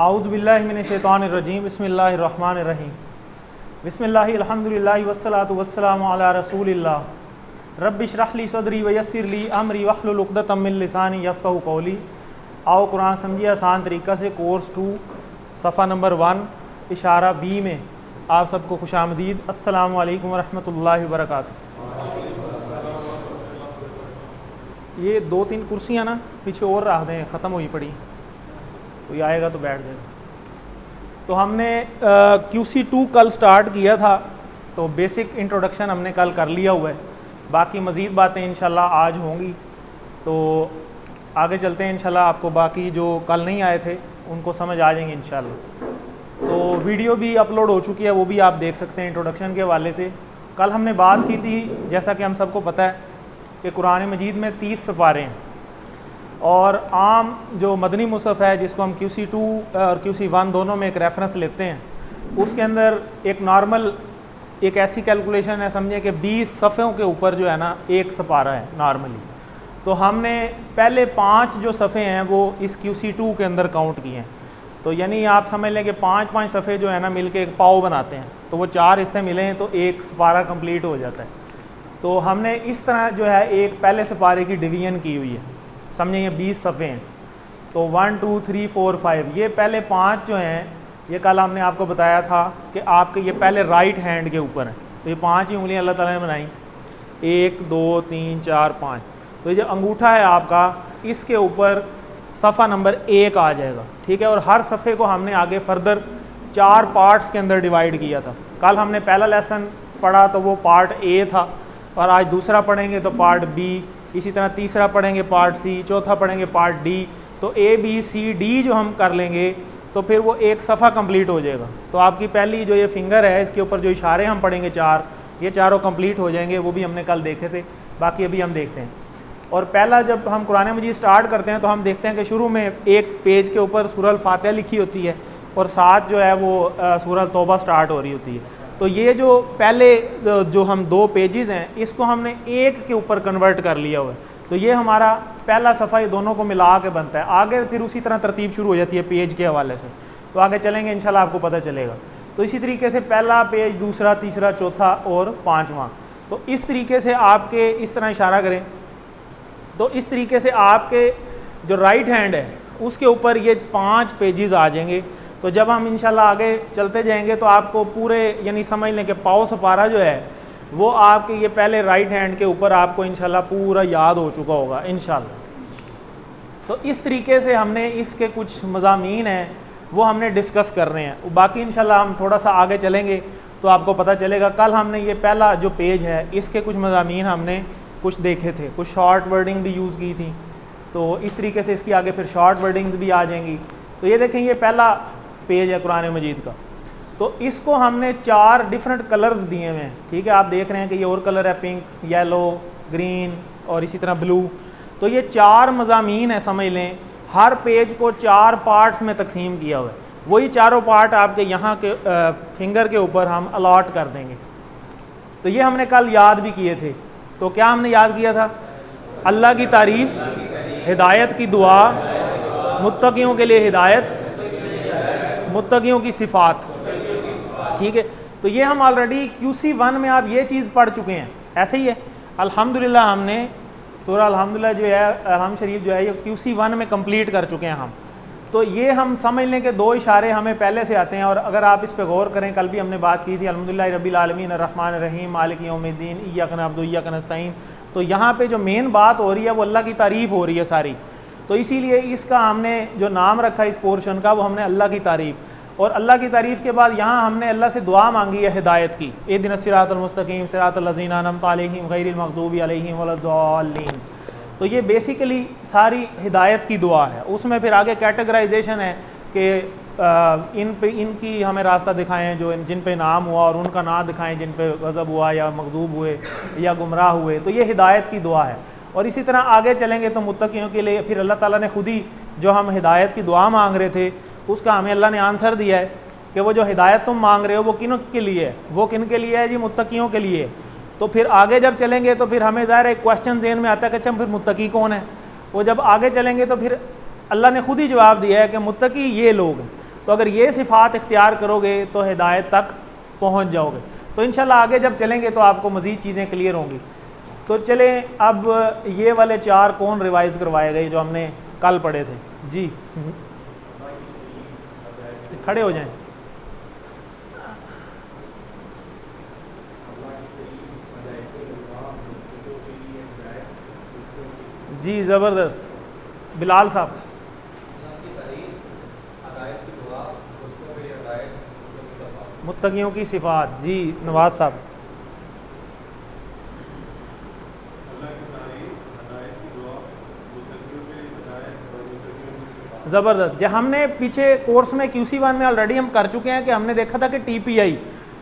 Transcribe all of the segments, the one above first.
आऊज़ुबिल्लाहि मिनश्शैतानिर्रजीम बिस्मिल्लाहिर्रहमानिर्रहीम बिस्मिल्लाहि अल्हम्दुलिल्लाहि वस्सलातु वस्सलामु अला रसूलिल्लाह रब्बि इश्रह ली सदरी व यस्सिर ली अमरी वहलुल उक़दतम मिन लिसानी यफ़क़हू क़ौली। आओ कुरान समझिए आसान तरीक़ा से कोर्स 2 सफ़ा नंबर 1 इशारा बी में आप सबको खुशामदीद। अस्सलामु अलैकुम वरहमतुल्लाहि वबरकातुहू। ये 2-3 कुर्सियाँ ना पीछे और रख दें, ख़त्म हुई पड़ी, कोई आएगा तो बैठ जाएगा। तो हमने QC2 कल स्टार्ट किया था, तो बेसिक इंट्रोडक्शन हमने कल कर लिया हुआ है, बाकी मज़ीद बातें इंशाल्लाह आज होंगी। तो आगे चलते हैं इंशाल्लाह, आपको बाकी जो कल नहीं आए थे उनको समझ आ जाएंगे इंशाल्लाह। तो वीडियो भी अपलोड हो चुकी है, वो भी आप देख सकते हैं इंट्रोडक्शन के हवाले से। कल हमने बात की थी, जैसा कि हम सबको पता है कि कुरान मजीद में 30 सिपारे हैं और आम जो मदनी मुसहफ़ है जिसको हम QC2 और QC1 दोनों में एक रेफरेंस लेते हैं, उसके अंदर एक नॉर्मल एक ऐसी कैलकुलेशन है, समझिए कि 20 सफ़ों के ऊपर जो है ना एक सिपारा है नॉर्मली। तो हमने पहले 5 जो सफ़े हैं वो इस QC2 के अंदर काउंट किए हैं। तो यानी आप समझ लें कि 5-5 सफ़े जो है ना मिल के एक पाव बनाते हैं, तो वो 4 हिस्से मिले हैं तो एक सिपारा कंप्लीट हो जाता है। तो हमने इस तरह जो है एक पहले सिपारे की डिवीज़न की हुई है, समझें ये 20 सफ़े हैं। तो 1 2 3 4 5 ये पहले 5 जो हैं, ये कल हमने आपको बताया था कि आपके ये पहले राइट हैंड के ऊपर हैं। तो ये 5 ही उंगलियां अल्लाह ताला ने बनाई, 1 2 3 4 5। तो ये जो अंगूठा है आपका, इसके ऊपर सफ़ा नंबर 1 आ जाएगा, ठीक है। और हर सफ़े को हमने आगे फर्दर 4 पार्ट्स के अंदर डिवाइड किया था। कल हमने पहला लेसन पढ़ा तो वो पार्ट A था, और आज दूसरा पढ़ेंगे तो पार्ट B, इसी तरह तीसरा पढ़ेंगे पार्ट C, चौथा पढ़ेंगे पार्ट D। तो A B C D जो हम कर लेंगे तो फिर वो एक सफ़ा कंप्लीट हो जाएगा। तो आपकी पहली जो ये फिंगर है, इसके ऊपर जो इशारे हम पढ़ेंगे 4, ये चारों कंप्लीट हो जाएंगे। वो भी हमने कल देखे थे, बाकी अभी हम देखते हैं। और पहला जब हम कुरान मजीद स्टार्ट करते हैं तो हम देखते हैं कि शुरू में एक पेज के ऊपर सूरह फातिहा लिखी होती है और साथ जो है वो सूरह तौबा स्टार्ट हो रही होती है। तो ये जो पहले जो हम 2 पेजेस हैं, इसको हमने एक के ऊपर कन्वर्ट कर लिया हुआ है। तो ये हमारा पहला सफ़ा, ये दोनों को मिला के बनता है। आगे फिर उसी तरह तरतीब शुरू हो जाती है पेज के हवाले से, तो आगे चलेंगे इंशाल्लाह आपको पता चलेगा। तो इसी तरीके से पहला पेज, दूसरा, तीसरा, चौथा और 5वां। तो इस तरीके से आपके इस तरह इशारा करें तो इस तरीके से आपके जो राइट हैंड है उसके ऊपर ये 5 पेजेस आ जाएंगे। तो जब हम इंशाल्लाह आगे चलते जाएंगे तो आपको पूरे यानी समझ लें कि पाव सपारा जो है वो आपके ये पहले राइट हैंड के ऊपर आपको इंशाल्लाह पूरा याद हो चुका होगा इंशाल्लाह। तो इस तरीके से हमने इसके कुछ मज़ामीन हैं वो हमने डिस्कस कर रहे हैं। बाकी इंशाल्लाह हम थोड़ा सा आगे चलेंगे तो आपको पता चलेगा। कल हमने ये पहला जो पेज है इसके कुछ मज़ामीन हमने कुछ देखे थे, कुछ शॉर्ट वर्डिंग भी यूज़ की थी। तो इस तरीके से इसकी आगे फिर शॉर्ट वर्डिंग्स भी आ जाएंगी। तो ये देखें, ये पहला पेज है कुरान मजीद का। तो इसको हमने 4 डिफरेंट कलर्स दिए हुए हैं, ठीक है। आप देख रहे हैं कि ये और कलर है, पिंक, येलो, ग्रीन और इसी तरह ब्लू। तो ये 4 मज़ामीन है, समझ लें। हर पेज को 4 पार्ट्स में तकसीम किया हुआ है। वही चारों पार्ट आपके यहाँ के फिंगर के ऊपर हम अलॉट कर देंगे। तो ये हमने कल याद भी किए थे। तो क्या हमने याद किया था? अल्लाह की तारीफ़, हिदायत की दुआ, मुत्तकियों के लिए हिदायत, मुत्तकियों की सिफ़ात, ठीक है। तो ये हम ऑलरेडी QC1 में आप ये चीज़ पढ़ चुके हैं। ऐसे ही है, अल्हम्दुलिल्लाह हमने सूरह अल्हम्दुलिल्लाह जो है, अलहम शरीफ जो है, ये QC1 में कंप्लीट कर चुके हैं हम। तो ये हम समझ लें कि 2 इशारे हमें पहले से आते हैं। और अगर आप इस पर गौर करें, कल भी हमने बात की थी, अल्हम्दुलिल्लाह रब्बिल आलमीन अर्रहमान अर्रहीम मालिक यौमिद्दीन इय्याका नअबुदु व इय्याका नस्तईन। तो यहाँ पे जो मेन बात हो रही है वो अल्लाह की तारीफ़ हो रही है सारी। तो इसीलिए इसका हमने जो नाम रखा इस पोर्शन का, वो हमने अल्लाह की तारीफ़। और अल्लाह की तारीफ़ के बाद यहाँ हमने अल्लाह से दुआ मांगी है हिदायत की, इहदिनस सिरातल मुस्तकीम सिरातल लज़ीना अनअमता अलैहिम गैरिल मग़दूबि अलैहिम वलद्दाल्लीन। तो ये बेसिकली सारी हिदायत की दुआ है। उसमें फिर आगे कैटेगराइजेशन है कि इन पे इनकी हमें रास्ता दिखाएं जो जिन पे नाम हुआ, और उनका ना दिखाएं जिन पे गज़ब हुआ या मग़ज़ूब हुए या गुमराह हुए। तो ये हिदायत की दुआ है। और इसी तरह आगे चलेंगे तो मुत्तकियों के लिए फिर अल्लाह ताला ने खुद ही जो हम हिदायत की दुआ मांग रहे थे उसका हमें अल्लाह ने आंसर दिया है कि वो जो हिदायत तुम मांग रहे हो वो किन के लिए है? वो किन के लिए है जी? मुत्तकियों के लिए। तो फिर आगे जब चलेंगे तो फिर हमें ज़ाहिर एक क्वेश्चन ज़हन में आता है कि अच्छा फिर मुत्तकी कौन है? वो जब आगे चलेंगे तो फिर अल्लाह ने खुद ही जवाब दिया है कि मुत्तकी ये लोग हैं। तो अगर ये सिफ़ात इख्तियार करोगे तो हिदायत तक पहुँच जाओगे। तो इंशाल्लाह आगे जब चलेंगे तो आपको मज़ीद चीज़ें क्लियर होंगी। तो चलें, अब ये वाले 4 कौन रिवाइज़ करवाए गए जो हमने कल पढ़े थे? जी खड़े हो जाएं। जी ज़बरदस्त, बिलाल साहब। मुत्तकियों की सिफ़ात। जी नवाज साहब। ज़बरदस्त। जो हमने पीछे कोर्स में QC1 में ऑलरेडी हम कर चुके हैं कि हमने देखा था कि TPI,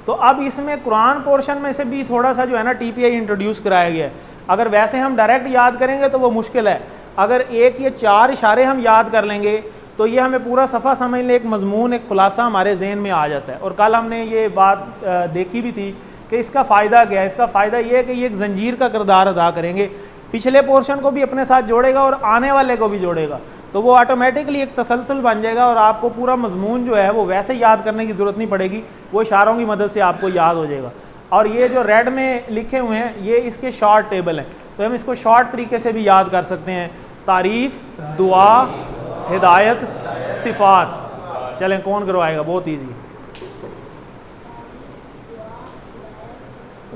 तो अब इसमें कुरान पोर्शन में से भी थोड़ा सा जो है ना TPI इंट्रोड्यूस कराया गया है। अगर वैसे हम डायरेक्ट याद करेंगे तो वो मुश्किल है, अगर एक ये 4 इशारे हम याद कर लेंगे तो ये हमें पूरा सफ़ा समझ लें, एक मजमून, एक खुलासा हमारे जहन में आ जाता है। और कल हमने ये बात देखी भी थी कि इसका फ़ायदा क्या है। इसका फ़ायदा ये है कि ये एक जंजीर का किरदार अदा करेंगे, पिछले पोर्शन को भी अपने साथ जोड़ेगा और आने वाले को भी जोड़ेगा, तो वो ऑटोमेटिकली एक तसलसल बन जाएगा और आपको पूरा मजमून जो है वो वैसे याद करने की ज़रूरत नहीं पड़ेगी, वो इशारों की मदद से आपको याद हो जाएगा। और ये जो रेड में लिखे हुए हैं ये इसके शॉर्ट टेबल हैं, तो हम इसको शॉर्ट तरीके से भी याद कर सकते हैं। तारीफ़, दुआ, हिदायत, सिफ़ात। चलें कौन करवाएगा? बहुत ईजी।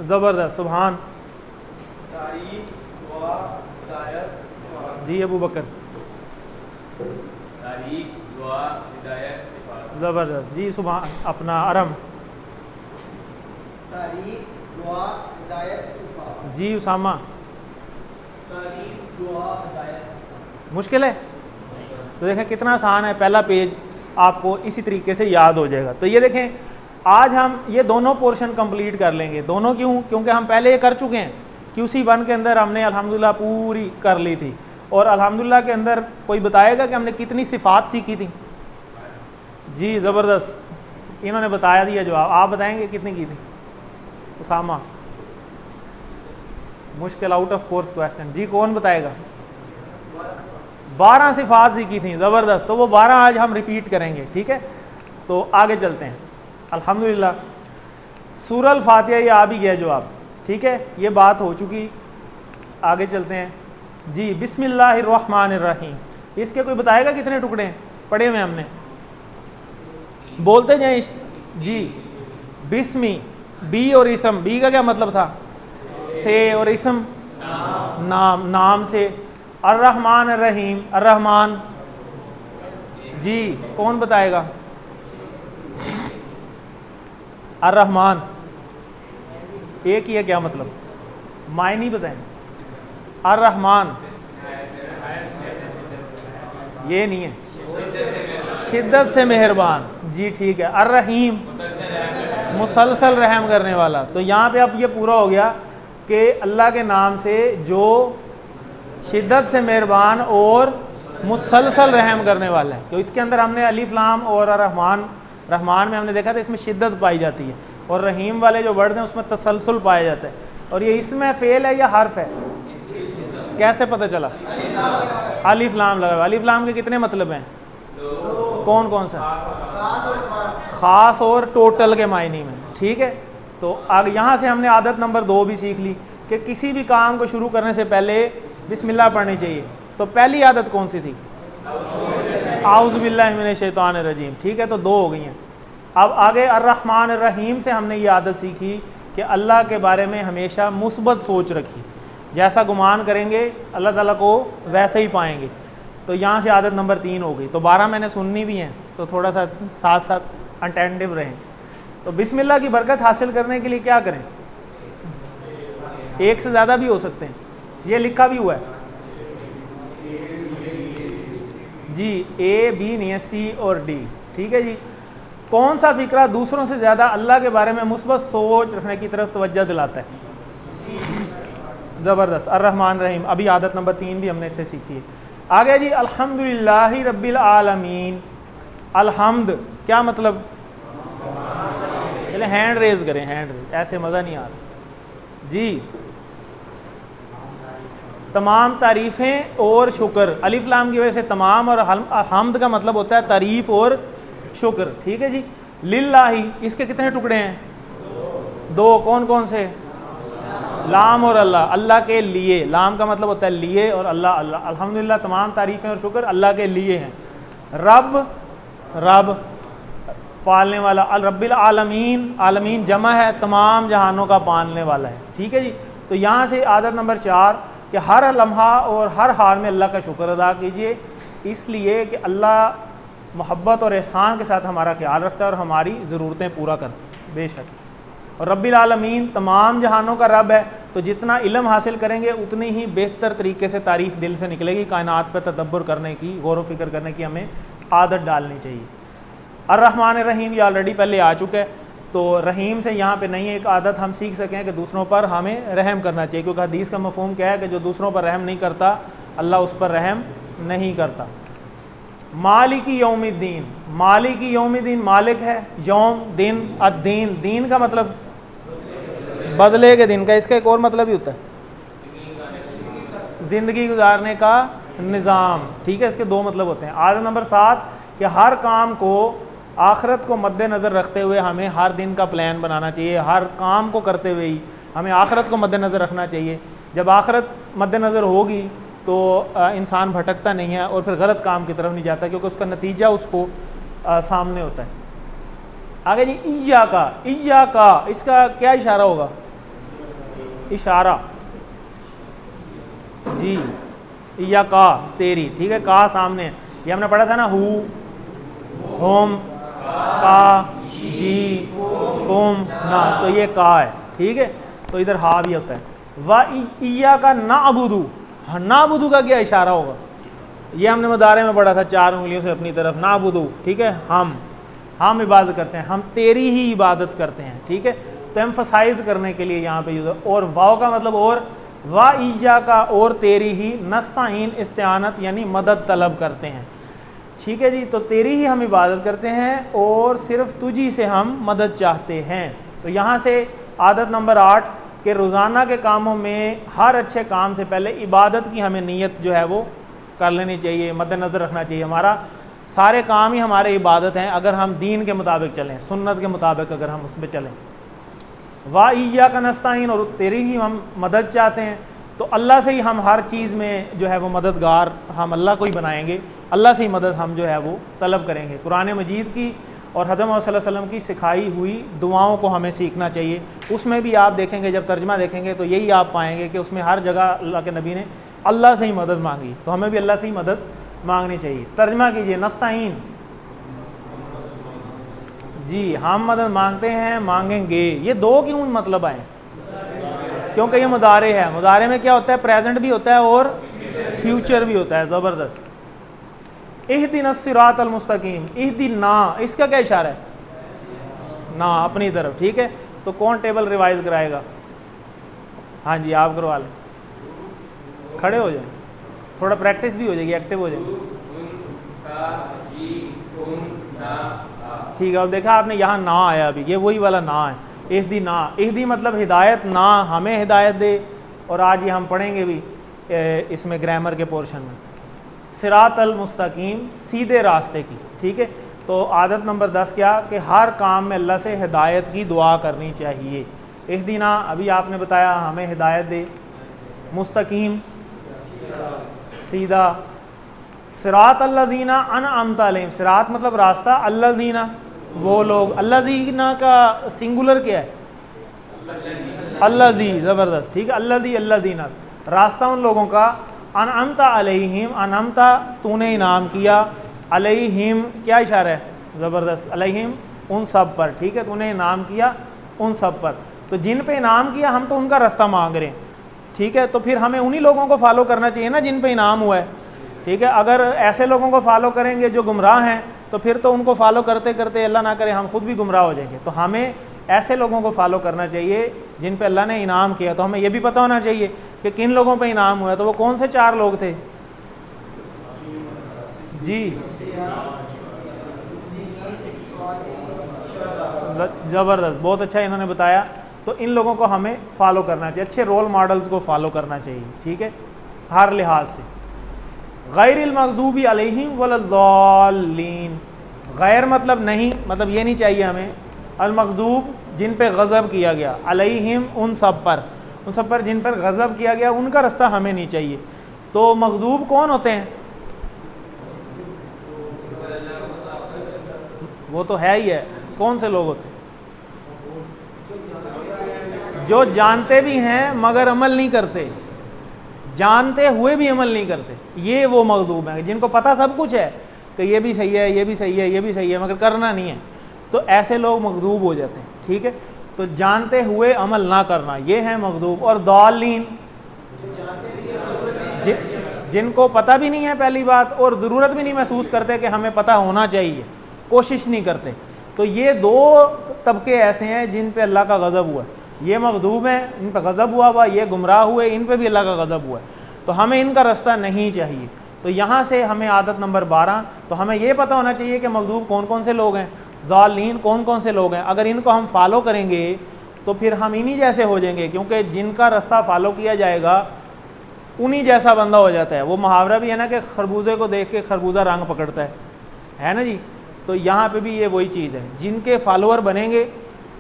ज़बरदस्त, सुभान। जी अबू बकर। ज़बरदस्त। जी सुभान। अपना अरम। जी उसामा। मुश्किल है? तो देखें कितना आसान है, पहला पेज आपको इसी तरीके से याद हो जाएगा। तो ये देखें, आज हम ये दोनों पोर्शन कंप्लीट कर लेंगे। दोनों क्यों? क्योंकि हम पहले ये कर चुके हैं। QC1 के अंदर हमने अल्हम्दुलिल्लाह पूरी कर ली थी, और अल्हम्दुलिल्लाह के अंदर कोई बताएगा कि हमने कितनी सिफ़ात सीखी थी? जी ज़बरदस्त, इन्होंने बताया दिया जवाब। आप बताएंगे कितनी की थी? उसामा। मुश्किल, आउट ऑफ कोर्स क्वेश्चन। जी कौन बताएगा? 12 सिफ़ात सीखी थी। ज़बरदस्त। तो वो 12 आज हम रिपीट करेंगे, ठीक है? तो आगे चलते हैं। अल्हम्दुलिल्लाह सूरह फातिहा ये आ भी गया जवाब, ठीक है, ये बात हो चुकी। आगे चलते हैं जी। बिस्मिल्लाहिर्रहमानिर्रहीम, इसके कोई बताएगा कितने टुकड़े हैं? पढ़े हुए हमने, बोलते जाएं। जी बिस्मी, बी और इसम। बी का क्या मतलब था? से, और इसम नाम, नाम से। अर्रहमान अर्रहीम, अर्रहमान। जी कौन बताएगा? अर्रहमान एक ही है, क्या मतलब? मायने बताएं। अर्रहमान ये नहीं है, शिद्दत से मेहरबान। जी ठीक है। अर्रहीम मुसलसल रहम करने वाला। तो यहाँ पे अब ये पूरा हो गया कि अल्लाह के नाम से जो शिद्दत से मेहरबान और मुसलसल रहम करने वाला है। तो इसके अंदर हमने अलिफ लाम और रहमान, रहमान में हमने देखा था इसमें शिद्दत पाई जाती है, और रहीम वाले जो वर्ड हैं उसमें तसलसल पाया जाता है। और ये इसमें फ़ेल है या हर्फ है? कैसे पता चला? अलिफ लाम लगा। अलिफ लाम के कितने मतलब हैं? कौन कौन सा? ख़ास और टोटल के मायने में, ठीक है। तो आगे यहाँ से हमने आदत नंबर 2 भी सीख ली कि किसी भी काम को शुरू करने से पहले बिस्मिल्लाह पढ़नी चाहिए। तो पहली आदत कौन सी थी? आऊज़ु बिल्लाहि मिनश शैतानिर रजीम, ठीक है। तो 2 हो गई हैं। अब आगे अर्रहमान अर्रहीम से हमने ये आदत सीखी कि अल्लाह के बारे में हमेशा मुस्बत सोच रखी, जैसा गुमान करेंगे अल्लाह ताला को वैसे ही पाएंगे। तो यहाँ से आदत नंबर 3 हो गई। तो 12 मैंने सुननी भी हैं, तो थोड़ा सा साथ साथ अटेंटिव रहें। तो बिस्मिल्लाह की बरकत हासिल करने के लिए क्या करें? एक से ज़्यादा भी हो सकते हैं, ये लिखा भी हुआ है जी। A B नहीं है, C और D, ठीक है जी। कौन सा फ़िक्रा दूसरों से ज़्यादा अल्लाह के बारे में मुस्बत सोच रखने की तरफ तवज्जो दिलाता है? ज़बरदस्त। अर्रहमान रहीम। अभी आदत नंबर 3 भी हमने इससे सीखी है। आगे जी, अल्हम्दुलिल्लाहि रब्बिल आलमीन। अल्हम्द क्या मतलब? पहले हैंड रेज करें, हैंड रेज, ऐसे मज़ा नहीं आ रहा जी। तमाम तारीफ़ें और शुक्र, अलिफ लाम की वजह से तमाम, और हम्द का मतलब होता है तारीफ़ और शुक्र, ठीक है जी। लिल्लाही, इसके कितने टुकड़े हैं? दो। कौन कौन से? लाम और अल्लाह, अल्लाह के लिए। लाम का मतलब होता है लिए और अल्लाह अल्लाह। अल्हम्दुलिल्लाह, तमाम तारीफ़ें और शुक्र अल्लाह के लिए हैं। रब, रब पालने वाला। अल रब्बिल आलमीन, आलमीन जमा है, तमाम जहानों का पालने वाला है, ठीक है जी। तो यहाँ से आदत नंबर 4 कि हर लम्हा और हर हाल में अल्लाह का शुक्र अदा कीजिए, इसलिए कि अल्लाह मोहब्बत और एहसान के साथ हमारा ख्याल रखता है और हमारी ज़रूरतें पूरा करता है, बेशक। और रब्बिल आलमीन तमाम जहानों का रब है, तो जितना इल्म हासिल करेंगे उतनी ही बेहतर तरीके से तारीफ़ दिल से निकलेगी। कायनात पर तदब्बर करने की, गौर व फिक्र करने की हमें आदत डालनी चाहिए। अर्रहमान रहीम, ये ऑलरेडी पहले आ चुका है, तो रहीम से यहाँ पे नहीं है। एक आदत हम सीख सकें कि दूसरों पर हमें रहम करना चाहिए, क्योंकि हदीस का मफ़हूम क्या है कि जो दूसरों पर रहम नहीं करता अल्लाह उस पर रहम नहीं करता। मालिकी यौमिद्दीन, मालिकी यौमिद्दीन मालिक है, यौम दिन, अद्दीन, दीन का मतलब बदले के दिन का, इसका एक और मतलब ही होता है ज़िंदगी गुजारने का निज़ाम, ठीक है। इसके दो मतलब होते हैं। आदत नंबर 7 कि हर काम को आखिरत को मद्देनज़र रखते हुए हमें हर दिन का प्लान बनाना चाहिए। हर काम को करते हुए ही हमें आखिरत को मद्देनज़र रखना चाहिए। जब आखिरत मद्देनज़र होगी तो इंसान भटकता नहीं है और फिर गलत काम की तरफ नहीं जाता, क्योंकि उसका नतीजा उसको सामने होता है। आगे जी, इज्जा का, इसका क्या इशारा होगा? इशारा जी, इज्जा का, तेरी, ठीक है। का सामने है, ये हमने पढ़ा था ना, हु, होम, का, जी, कुम, ना, तो ये का है, ठीक है। तो इधर हा भी होता है। वा इया का ना अबुदू, ना अबुदू का क्या इशारा होगा? ये हमने मुदारे में पढ़ा था, 4 उंगलियों से अपनी तरफ, ना अबुदू, ठीक है। हम इबादत करते हैं, हम तेरी ही इबादत करते हैं, ठीक है। तो एम्फसाइज करने के लिए यहाँ पे यूज़ है। और वाव का मतलब और, वा ईजा का, और तेरी ही, नस्ताइन इस्तिआनत यानी मदद तलब करते हैं, ठीक है जी। तो तेरी ही हम इबादत करते हैं और सिर्फ तुझी से हम मदद चाहते हैं। तो यहाँ से आदत नंबर 8 कि रोज़ाना के कामों में हर अच्छे काम से पहले इबादत की हमें नीयत जो है वो कर लेनी चाहिए, मद्देनज़र रखना चाहिए। हमारा सारे काम ही हमारे इबादत हैं अगर हम दीन के मुताबिक चलें, सुन्नत के मुताबिक अगर हम उस पर चलें। वा इय्या का नस्ताइन, और तेरी ही हम मदद चाहते हैं। तो अल्लाह से ही हम हर चीज़ में जो है वो मददगार, हम अल्लाह को ही बनाएंगे, अल्लाह से ही मदद हम जो है वो तलब करेंगे। कुरान मजीद की और हज़रत मोहम्मद सल्लल्लाहु अलैहि वसल्लम की सिखाई हुई दुआओं को हमें सीखना चाहिए। उसमें भी आप देखेंगे, जब तर्जमा देखेंगे तो यही आप पाएंगे कि उसमें हर जगह अल्लाह के नबी ने अल्लाह से ही मदद मांगी, तो हमें भी अल्लाह से ही मदद मांगनी चाहिए। तर्जमा कीजिए, नस्ताइन जी, हम मदद मांगते हैं, मांगेंगे। ये दो क्यों मतलब आए? क्योंकि ये मुदारे है। मुदारे में क्या होता है? प्रेजेंट भी होता है और फ्यूचर भी होता है। ज़बरदस्त। इहदिनस सिरातल मुस्तकीम, इहदिना, इसका क्या इशारा है? ना, अपनी तरफ, ठीक है। तो कौन टेबल रिवाइज कराएगा? हाँ जी, आप करवा लें, खड़े हो जाए, थोड़ा प्रैक्टिस भी हो जाएगी, एक्टिव हो जाएगी, ठीक है। अब देखा आपने, यहाँ ना आया अभी, ये वही वाला ना है, इहदी ना। इहदी मतलब हिदायत, ना हमें हिदायत दे। और आज ये हम पढ़ेंगे भी इसमें ग्रामर के पोर्शन में, सिरातल मुस्तकीम, सीधे रास्ते की, ठीक है। तो आदत नंबर 10 क्या कि हर काम में अल्लाह से हिदायत की दुआ करनी चाहिए। इहदीना, अभी आपने बताया हमें हिदायत दे, मुस्तकीम सीधा, सिरात अल्लज़ीना अनअमता अलैहिम, सिरात मतलब रास्ता, अल्लज़ीना वो लोग, अल्लज़ीना का सिंगुलर क्या है? अल्लज़ी, ज़बरदस्त, ठीक है। अल्लज़ी, अल्लज़ीना, रास्ता उन लोगों का, अनअमता अलैहिम, अनअमता तूने इनाम किया, अलैहिम क्या इशारा है? ज़बरदस्त, अलैहिम उन सब पर, ठीक है, तूने इनाम किया उन सब पर। तो जिन पे इनाम किया हम तो उनका रास्ता मांग रहे हैं, ठीक है। तो फिर हमें उन्हीं लोगों को फॉलो करना चाहिए ना जिन पे इनाम हुआ है, ठीक है। अगर ऐसे लोगों को फॉलो करेंगे जो गुमराह हैं, तो फिर तो उनको फॉलो करते करते अल्लाह ना करे हम खुद भी गुमराह हो जाएंगे। तो हमें ऐसे लोगों को फॉलो करना चाहिए जिन पे अल्लाह ने इनाम किया। तो हमें ये भी पता होना चाहिए कि किन लोगों पे इनाम हुआ है। तो वो कौन से 4 लोग थे जी? ज़बरदस्त, बहुत अच्छा इन्होंने बताया। तो इन लोगों को हमें फॉलो करना चाहिए, अच्छे रोल मॉडल्स को फॉलो करना चाहिए, ठीक है, हर लिहाज से। गैरिल मग़दूबी अलैहिम वलद्दाल्लीन, गैर मतलब नहीं, मतलब ये नहीं चाहिए हमें। अल-मग़दूब जिन पे गज़ब किया गया, अलैहिम उन सब पर जिन पर गज़ब किया गया उनका रास्ता हमें नहीं चाहिए। तो मग़दूब कौन होते हैं? वो तो है ही है। कौन से लोग होते हैं? जो जानते भी हैं मगर अमल नहीं करते, जानते हुए भी अमल नहीं करते, ये वो मग़दूब हैं। जिनको पता सब कुछ है कि ये भी सही है, ये भी सही है, ये भी सही है, मगर करना नहीं है, तो ऐसे लोग मग़दूब हो जाते हैं। ठीक है, तो जानते हुए अमल ना करना, ये है मग़दूब। और दालीन, जिनको पता भी नहीं है पहली बात, और ज़रूरत भी नहीं महसूस करते कि हमें पता होना चाहिए, कोशिश नहीं करते। तो ये दो तबके ऐसे हैं जिन पे अल्लाह का गज़ब हुआ। ये मग़दूब हैं, इन पर गज़ब हुआ, ये गुमराह हुए, इन पे भी अल्लाह का गज़ब हुआ। तो हमें इनका रास्ता नहीं चाहिए। तो यहाँ से हमें आदत नंबर 12, तो हमें ये पता होना चाहिए कि मग़दूब कौन कौन से लोग हैं, ज़ालिमीन कौन कौन से लोग हैं। अगर इनको हम फॉलो करेंगे तो फिर हम इन्हीं जैसे हो जाएंगे, क्योंकि जिनका रास्ता फॉलो किया जाएगा उन्हीं जैसा बंदा हो जाता है। वो मुहावरा भी है ना कि खरबूजे को देख के खरबूजा रंग पकड़ता है ना जी। तो यहाँ पे भी ये वही चीज़ है, जिनके फॉलोअर बनेंगे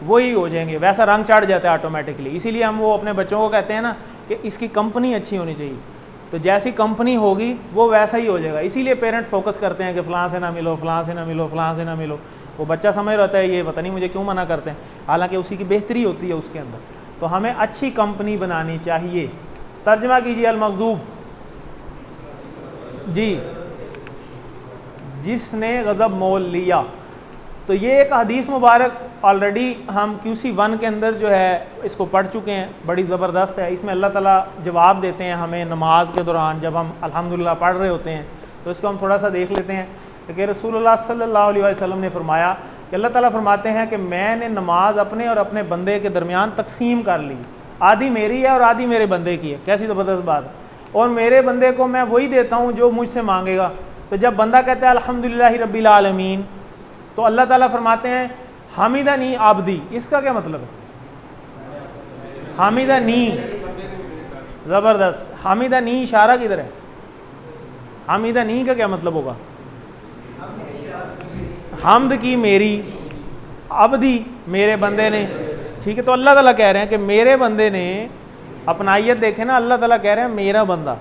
वही हो जाएंगे, वैसा रंग चढ़ जाता है ऑटोमेटिकली। इसीलिए हम वो अपने बच्चों को कहते हैं ना कि इसकी कंपनी अच्छी होनी चाहिए, तो जैसी कंपनी होगी वो वैसा ही हो जाएगा। इसीलिए पेरेंट्स फोकस करते हैं कि फ़लाँ से ना मिलो, फ़लाँ से ना मिलो, फ़लाँ से ना मिलो। वो बच्चा समझ रहता है ये पता नहीं मुझे क्यों मना करते हैं, हालांकि उसी की बेहतरी होती है उसके अंदर। तो हमें अच्छी कंपनी बनानी चाहिए। तर्जमा कीजिए अल-मग़दूब जी, जिसने गज़ब मोल लिया। तो ये एक हदीस मुबारक ऑलरेडी हम QC 1 के अंदर जो है इसको पढ़ चुके हैं, बड़ी ज़बरदस्त है। इसमें अल्लाह ताला जवाब देते हैं हमें नमाज के दौरान, जब हम अल्हम्दुलिल्लाह पढ़ रहे होते हैं। तो इसको हम थोड़ा सा देख लेते हैं कि रसूलुल्लाह सल्लल्लाहु अलैहि वसल्लम ने फरमाया कि अल्लाह ताला फरमाते हैं कि मैंने नमाज अपने और अपने बंदे के दरमियान तकसीम कर ली, आधी मेरी है और आधी मेरे बंदे की है। कैसी ज़बरदस्त बात है। और मेरे बंदे को मैं वही देता हूँ जो मुझसे मांगेगा। तो जब बंदा कहता है अल्हम्दुलिल्लाहि रब्बिल आलमीन, तो अल्लाह ताला फरमाते हैं हामिदनी आबदी। इसका क्या मतलब है? हामिदनी, ज़बरदस्त। हामिदनी इशारा किधर है? हामिदनी का क्या मतलब होगा? हमद की मेरी, अब्दी मेरे बंदे ने। ठीक है, तो अल्लाह ताला कह रहे हैं कि मेरे बंदे ने, अपनाइयत देखें ना, अल्लाह ताला कह रहे हैं मेरा बंदा।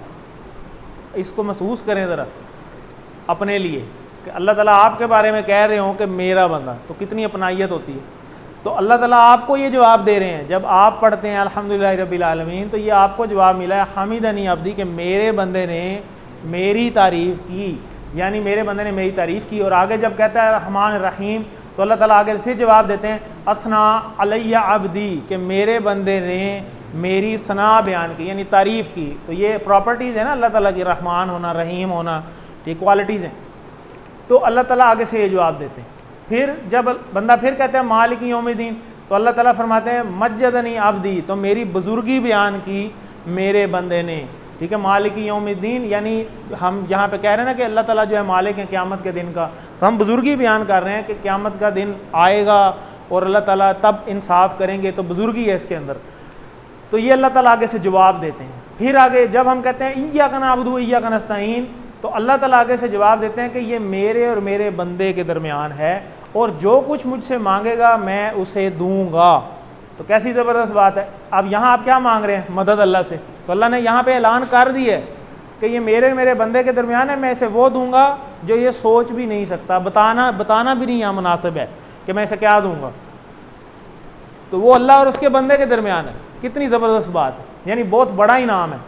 इसको महसूस करें ज़रा अपने लिए कि अल्लाह ताला आपके बारे में कह रहे हो कि मेरा बंदा, तो कितनी अपनाइयत होती है। तो अल्लाह ताला आपको ये जवाब दे रहे हैं जब आप पढ़ते हैं अल्हम्दुलिल्लाहि रब्बिल आलमीन, तो ये आपको जवाब मिला है हमीदनी अब्दी, के मेरे बंदे ने मेरी तारीफ़ की, यानी मेरे बंदे ने मेरी तारीफ़ की। और आगे जब कहता है रहमान रहीम, तो अल्लाह ताला आगे फिर जवाब देते हैं अथना अलैया अब्दी, के मेरे बंदे ने मेरी सना बयान की, यानी तारीफ़ की। तो ये प्रॉपर्टीज़ है ना अल्लाह ताला की, रहमान होना, रहीम होना, ये क्वालिटीज़ हैं। तो अल्लाह ताला आगे से ये जवाब देते हैं। फिर जब बंदा फिर कहता है मालिक यौमिद्दीन, तो अल्लाह ताला फरमाते हैं मज्जदनी अब्दी, तो मेरी बुजुर्गी बयान की मेरे बंदे ने। ठीक है, मालिक यौमिद्दीन, यानी हम यहाँ पे कह रहे हैं ना कि अल्लाह ताला जो है मालिक है क़यामत के दिन का, तो हम बुजुर्गी बयान कर रहे हैं कि क़यामत का दिन आएगा और अल्लाह ताला तब इंसाफ करेंगे, तो बुजुर्गी है इसके अंदर। तो ये अल्लाह ताला आगे से जवाब देते हैं। फिर आगे जब हम कहते हैं इय्याका नअबुदु व इय्याका नस्तईन, तो अल्लाह ताला आगे से जवाब देते हैं कि ये मेरे और मेरे बंदे के दरमियान है, और जो कुछ मुझसे मांगेगा मैं उसे दूंगा। तो कैसी ज़बरदस्त बात है। अब यहाँ आप क्या मांग रहे हैं? मदद अल्लाह से। तो अल्लाह ने यहाँ पे ऐलान कर दिया है कि ये मेरे बंदे के दरमियान है, मैं इसे वो दूंगा जो ये सोच भी नहीं सकता, बताना भी नहीं यहाँ मुनासिब है कि मैं इसे क्या दूंगा। तो वो अल्लाह और उसके बंदे के दरमियान है। कितनी ज़बरदस्त बात है, यानी बहुत बड़ा इनाम है।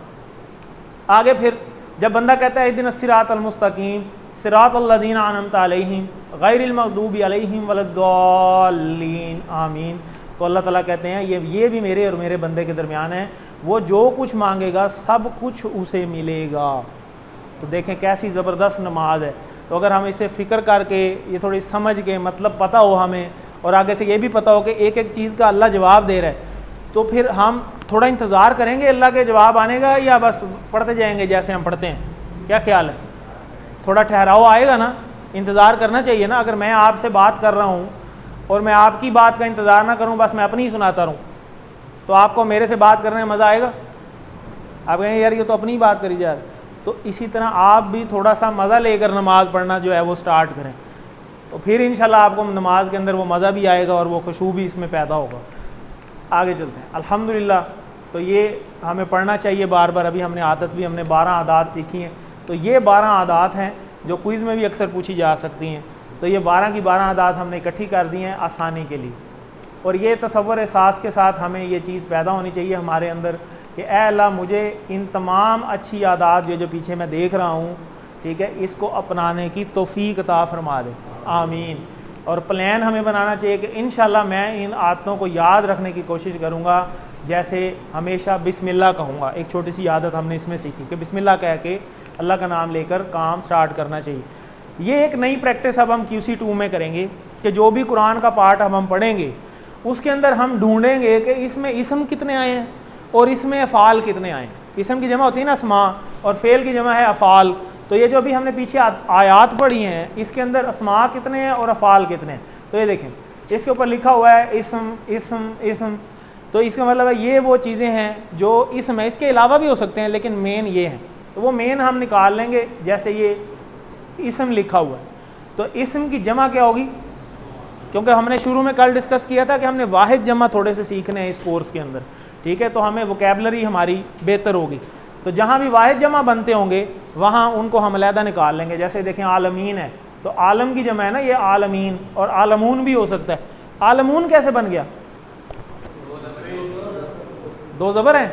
आगे फिर जब बंदा कहता है इहदिना सिरातल मुस्तकीम सिरातल लज़ीना अनअमता अलैहिम गैरिल मग़दूबी अलैहिम वलद्दाल्लीन आमीन, तो अल्लाह ताला कहते हैं ये भी मेरे और मेरे बंदे के दरमियान है, वो जो कुछ मांगेगा सब कुछ उसे मिलेगा। तो देखें कैसी ज़बरदस्त नमाज है। तो अगर हम इसे फ़िक्र करके, ये थोड़ी समझ के, मतलब पता हो हमें, और आगे से ये भी पता हो कि एक एक चीज़ का अल्लाह जवाब दे रहा है, तो फिर हम थोड़ा इंतज़ार करेंगे अल्लाह के जवाब आने का, या बस पढ़ते जाएंगे जैसे हम पढ़ते हैं? क्या ख्याल है? थोड़ा ठहराव आएगा ना, इंतज़ार करना चाहिए ना। अगर मैं आपसे बात कर रहा हूँ और मैं आपकी बात का इंतज़ार ना करूँ, बस मैं अपनी ही सुनाता रहूँ, तो आपको मेरे से बात करने में मज़ा आएगा? आप कहेंगे यार ये तो अपनी ही बात करी जा रही। तो इसी तरह आप भी थोड़ा सा मज़ा लेकर नमाज़ पढ़ना जो है वो स्टार्ट करें। तो फिर इंशाल्लाह आपको नमाज के अंदर वो मज़ा भी आएगा और वो खुशबू भी इसमें पैदा होगा। आगे चलते हैं। अल्हम्दुलिल्लाह, तो ये हमें पढ़ना चाहिए बार बार। अभी हमने हमने 12 आदात सीखी हैं, तो ये 12 आदात हैं जो क्विज़ में भी अक्सर पूछी जा सकती हैं। तो ये 12 की 12 आदात हमने इकट्ठी कर दी हैं आसानी के लिए, और ये तसव्वुर एहसास के साथ हमें ये चीज़ पैदा होनी चाहिए हमारे अंदर कि ऐ अल्लाह, मुझे इन तमाम अच्छी आदात जो पीछे मैं देख रहा हूँ, ठीक है, इसको अपनाने की तौफीक अता फरमा दे, आमीन। और प्लान हमें बनाना चाहिए कि इंशाल्लाह मैं इन आदतों को याद रखने की कोशिश करूँगा। जैसे हमेशा बिस्मिल्लाह कहूँगा, एक छोटी सी आदत हमने इसमें सीखी कि बिस्मिल्लाह कह के अल्लाह का नाम लेकर काम स्टार्ट करना चाहिए। ये एक नई प्रैक्टिस अब हम QC2 में करेंगे कि जो भी कुरान का पार्ट हम पढ़ेंगे उसके अंदर हम ढूंढेंगे कि इसमें इसम कितने आए हैं और इसमें अफ़ाल कितने आए हैं। इसम की जमा होती है ना अस्मा, और फ़ेल की जमा है अफ़ाल। तो ये जो भी हमने पीछे आयात पढ़ी हैं, इसके अंदर अस्मा कितने हैं और अफ़ाल कितने हैं। तो ये देखें, इसके ऊपर लिखा हुआ है इसम इसम इसम। तो इसका मतलब है ये वो चीज़ें हैं जो इसम है, इसके अलावा भी हो सकते हैं लेकिन मेन ये हैं। तो वो मेन हम निकाल लेंगे। जैसे ये इसम लिखा हुआ है, तो इसम की जमा क्या होगी? क्योंकि हमने शुरू में कल डिस्कस किया था कि हमने वाहिद जमा थोड़े से सीखने हैं इस कोर्स के अंदर, ठीक है, तो हमें वोकैबलरी हमारी बेहतर होगी। तो जहाँ भी वाहिद जमा बनते होंगे वहाँ उनको हम अलहदा निकाल लेंगे। जैसे देखें आलमीन है, तो आलम की जमा है ना ये आलमीन, और आलमून भी हो सकता है। आलमून कैसे बन गया? 2 ज़बर हैं,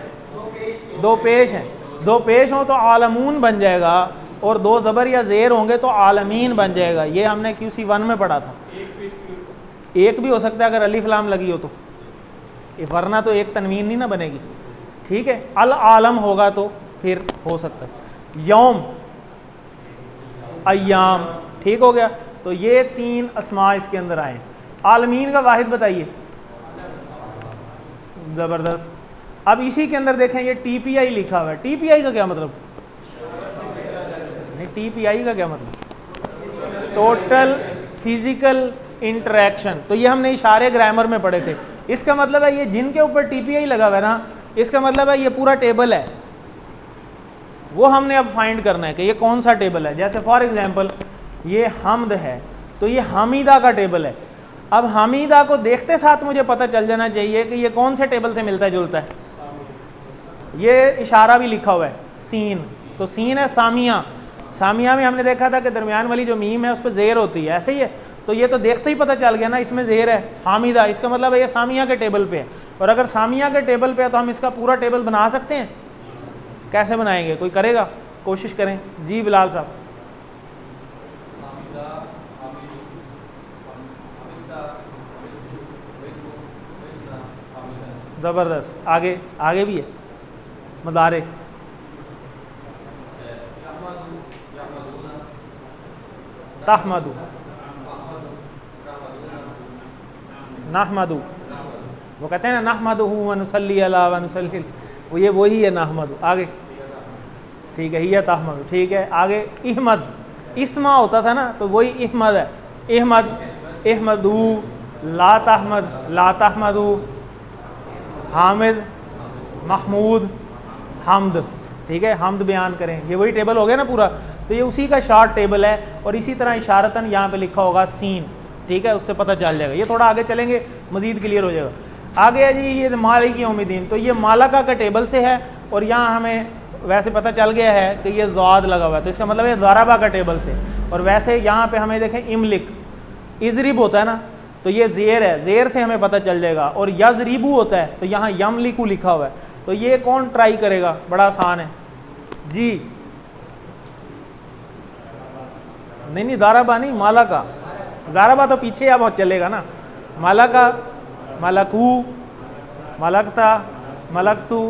2 पेश हैं। 2 पेश हों तो आलमून बन जाएगा, और 2 ज़बर या ज़ेर होंगे तो आलमीन बन जाएगा। ये हमने QC1 में पढ़ा था। एक भी हो सकता है अगर अलिफ लाम लगी हो तो, वरना तो एक तनवीन नहीं ना बनेगी, ठीक है। अल आलम होगा तो फिर हो सकता है। यौम, अय्याम, ठीक हो गया। तो ये 3 अस्मा इसके अंदर आए। आलमीन का वाहिद बताइए। ज़बरदस्त। अब इसी के अंदर देखें ये TPI लिखा हुआ है। TPI का क्या मतलब? नहीं, TPI का क्या मतलब? Total physical interaction. तो ये हमने इशारे ग्रामर में पढ़े थे। इसका मतलब है ये जिनके ऊपर TPI लगा हुआ है ना, इसका मतलब है ये पूरा टेबल है, वो हमने अब फाइंड करना है कि ये कौन सा टेबल है। जैसे फॉर एग्जांपल ये हम्द है, तो ये हमीदा का टेबल है। अब हमीदा को देखते साथ मुझे पता चल जाना चाहिए कि ये कौन से टेबल से मिलता जुलता है। ये इशारा भी लिखा हुआ है सीन, तो सीन है सामिया। सामिया में हमने देखा था कि दरमियान वाली जो मीम है उस पर ज़ेर होती है, ऐसे ही है। तो ये तो देखते ही पता चल गया ना, इसमें ज़ेर है हामिदा, इसका मतलब है ये सामिया के टेबल पे है। और अगर सामिया के टेबल पे है तो हम इसका पूरा टेबल बना सकते हैं। कैसे बनाएंगे? कोई करेगा? कोशिश करें जी बिलाल साहब। ज़बरदस्त। आगे आगे भी है मदारे। तहमदू, नहमदू, वो कहते हैं ना नहमदुहु व नुसल्ली अला व नुसल्ली, वो ये वही है नहमदू। आगे ठीक है, हिया तहमदू, ठीक है। आगे इहमद, इस्मा होता था ना, तो वही इहमद है। इहमद, इहमदू, ला तहमद, ला तहमदू, हामिद, महमूद, हमद, ठीक है, हमद बयान करें। ये वही टेबल हो गया ना पूरा। तो ये उसी का शॉर्ट टेबल है। और इसी तरह इशारतन यहाँ पे लिखा होगा सीन, ठीक है, उससे पता चल जाएगा। ये थोड़ा आगे चलेंगे मजीद क्लियर हो जाएगा। आगे है जी ये मालिक यौमिद्दीन, तो ये मालका का टेबल से है। और यहाँ हमें वैसे पता चल गया है कि ये ज़ाद लगा हुआ है, तो इसका मतलब है ज़राबा का टेबल से। और वैसे यहाँ पे हमें देखें इमलिक, इजरिब होता है ना, तो ये ज़ेर है, ज़ेर से हमें पता चल जाएगा। और यज़रिबू होता है, तो यहाँ यमलिकू लिखा हुआ है। तो ये कौन ट्राई करेगा? बड़ा आसान है जी। नहीं, दाराबा नहीं, माला का। दाराबा तो पीछे अब चलेगा ना। माला का, मलकू, मलकता, मलकतू,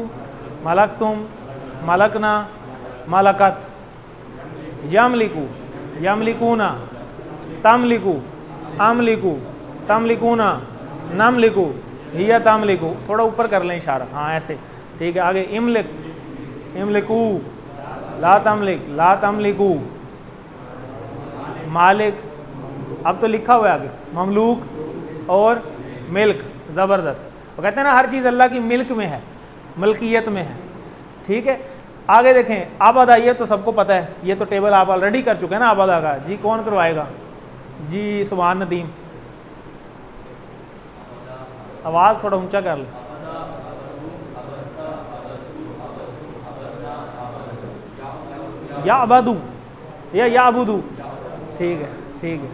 मलकतुम, मलकना, मलकत, यमलिकू, यमलिकूना, तमलिकू, अमलिकू, तमलिकूना, नमलिकू, हिया तमलिकू। थोड़ा ऊपर कर लें इशारा, हाँ ऐसे, ठीक है। आगे इमलिक, इमलिकू, ला तमलिक, ला तमलिकू, मालिक, अब तो लिखा हुआ है आगे, ममलूक और मिल्क। ज़बरदस्त। वो कहते हैं ना हर चीज़ अल्लाह की मिल्क में है, मलकियत में है, ठीक है। आगे देखें आबादा, ये तो सबको पता है, ये तो टेबल आप ऑलरेडी कर चुके हैं ना आबादा का। जी कौन करवाएगा? जी सुभान नदीम, आवाज़ थोड़ा ऊंचा कर ले। या अबादू या अबूदू, ठीक है ठीक है।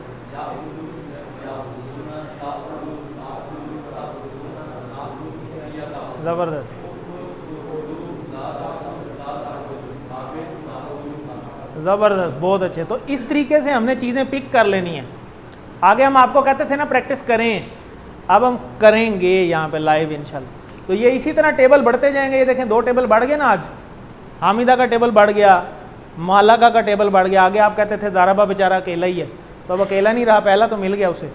ज़बरदस्त, ज़बरदस्त, बहुत अच्छे। तो इस तरीके से हमने चीज़ें पिक कर लेनी है। आगे हम आपको कहते थे ना प्रैक्टिस करें, अब हम करेंगे यहाँ पे लाइव इंशाल्लाह। तो ये इसी तरह टेबल बढ़ते जाएंगे। ये देखें 2 टेबल बढ़ गए ना आज, हामिदा का टेबल बढ़ गया, मालाका का टेबल बढ़ गया। आगे आप कहते थे ज़ारबा बेचारा अकेला ही है, तो अब अकेला नहीं रहा, पहला तो मिल गया उसे।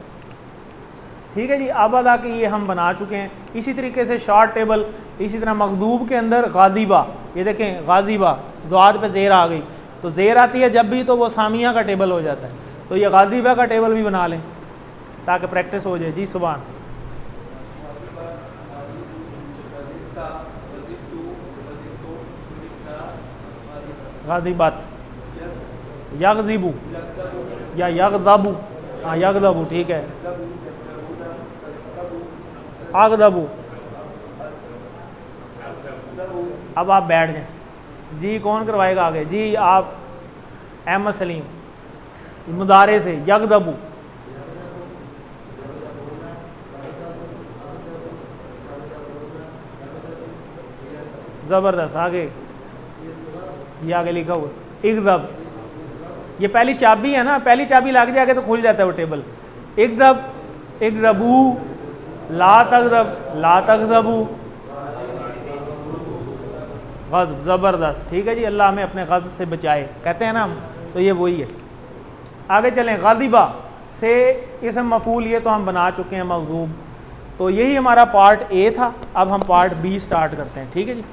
ठीक है जी, अब अदा कि ये हम बना चुके हैं। इसी तरीके से शॉर्ट टेबल, इसी तरह मखदूब के अंदर गाजिबा, ये देखें गाजिबा, ज़ाद पे ज़ेर आ गई, तो ज़ेर आती है जब भी तो वो सामिया का टेबल हो जाता है। तो ये गाजिबा का टेबल भी बना लें ताकि प्रैक्टिस हो जाए। जी सुभान, गाजिबात, यगज़िबू या यगज़बू, हाँ यगज़बू, ठीक है। आगदबू, अब आप बैठ जाएं। जी कौन करवाएगा आगे? जी आप, अहमद सलीम, मुदारे से यगदबू, ज़बरदस्त। आगे ये आगे लिखा हुआ इक़दब, ये पहली चाबी है ना, पहली चाबी लग जाके तो खुल जाता है वो टेबल। इक़दब, इक़दबू, ला तग़दब, ला तग़ज़बू, ग़ज़ब, ज़बरदस्त। ठीक है जी, अल्लाह हमें अपने ग़ज़ब से बचाए, कहते हैं ना हम, तो ये वही है। आगे चलें, ग़ाज़िबा से इसम मफ़ूल, ये तो हम बना चुके हैं मग़ज़ूब। तो यही हमारा पार्ट ए था। अब हम पार्ट बी स्टार्ट करते हैं। ठीक है जी।